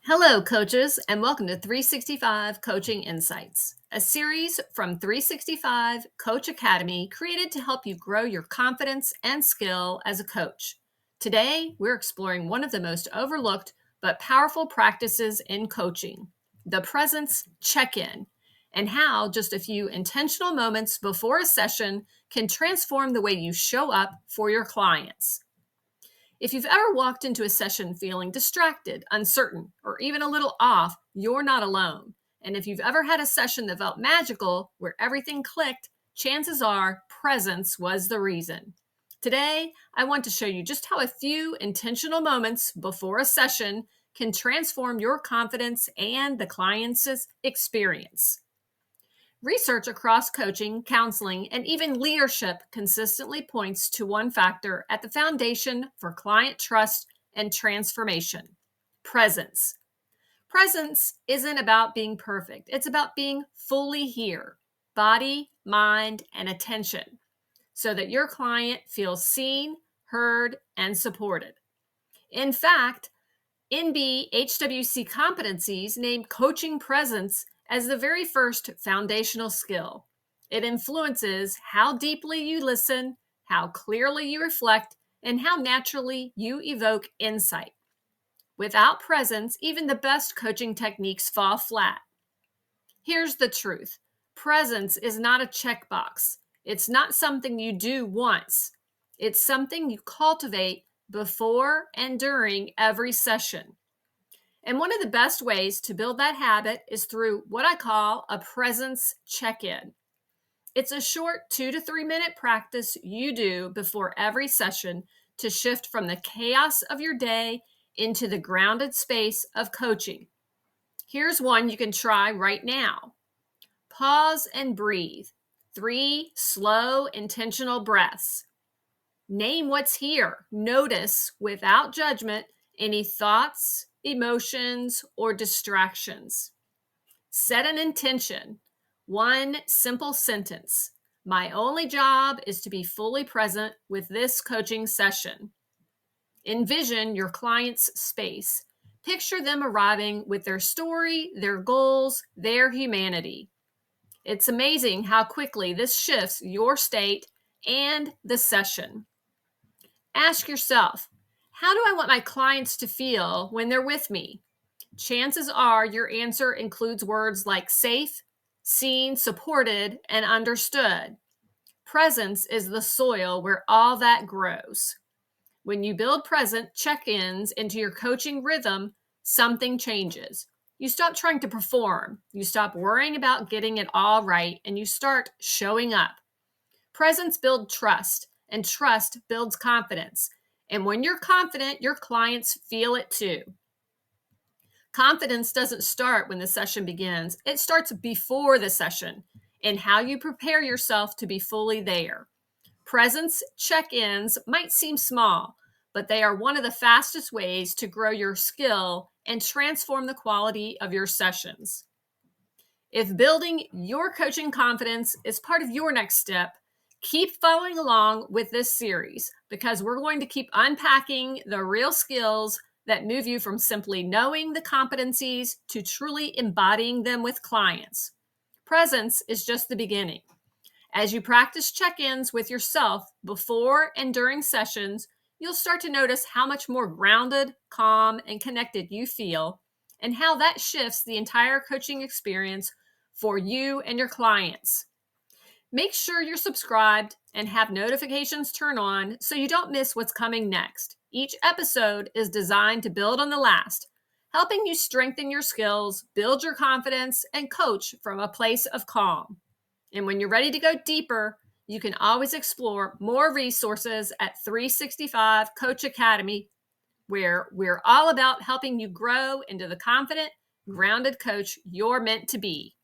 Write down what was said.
Hello, coaches, and welcome to 365 Coaching Insights, a series from 365 Coach Academy created to help you grow your confidence and skill as a coach. Today, we're exploring one of the most overlooked but powerful practices in coaching, the presence check-in, and how just a few intentional moments before a session can transform the way you show up for your clients. If you've ever walked into a session feeling distracted, uncertain, or even a little off, you're not alone. And if you've ever had a session that felt magical, where everything clicked, chances are presence was the reason. Today, I want to show you just how a few intentional moments before a session can transform your confidence and the client's experience. Research across coaching, counseling, and even leadership consistently points to one factor at the foundation for client trust and transformation: presence. Presence isn't about being perfect, it's about being fully here, body, mind, and attention, so that your client feels seen, heard, and supported. In fact, NB HWC competencies name coaching presence as the very first foundational skill. It influences how deeply you listen, how clearly you reflect, and how naturally you evoke insight. Without presence, even the best coaching techniques fall flat. Here's the truth: presence is not a checkbox. It's not something you do once. It's something you cultivate before and during every session. And one of the best ways to build that habit is through what I call a presence check-in. It's a short 2 to 3 minute practice you do before every session to shift from the chaos of your day into the grounded space of coaching. Here's one you can try right now. Pause and breathe. 3 slow, intentional breaths. Name what's here. Notice, without judgment, any thoughts, emotions, or distractions. Set an intention. One simple sentence: my only job is to be fully present with this coaching session. Envision your client's space. Picture them arriving with their story, their goals, their humanity. It's amazing how quickly this shifts your state and the session. Ask yourself, how do I want my clients to feel when they're with me? Chances are your answer includes words like safe, seen, supported, and understood. Presence is the soil where all that grows. When you build present check-ins into your coaching rhythm, something changes. You stop trying to perform, you stop worrying about getting it all right, and you start showing up. Presence builds trust, and trust builds confidence. And when you're confident, your clients feel it too. Confidence doesn't start when the session begins. It starts before the session in how you prepare yourself to be fully there. Presence check-ins might seem small, but they are one of the fastest ways to grow your skill and transform the quality of your sessions. If building your coaching confidence is part of your next step, keep following along with this series, because we're going to keep unpacking the real skills that move you from simply knowing the competencies to truly embodying them with clients. Presence is just the beginning. As you practice check-ins with yourself before and during sessions, you'll start to notice how much more grounded, calm, and connected you feel, and how that shifts the entire coaching experience for you and your clients. Make sure you're subscribed and have notifications turned on so you don't miss what's coming next. Each episode is designed to build on the last, helping you strengthen your skills, build your confidence, and coach from a place of calm. And when you're ready to go deeper, you can always explore more resources at 365 Coach Academy, where we're all about helping you grow into the confident, grounded coach you're meant to be.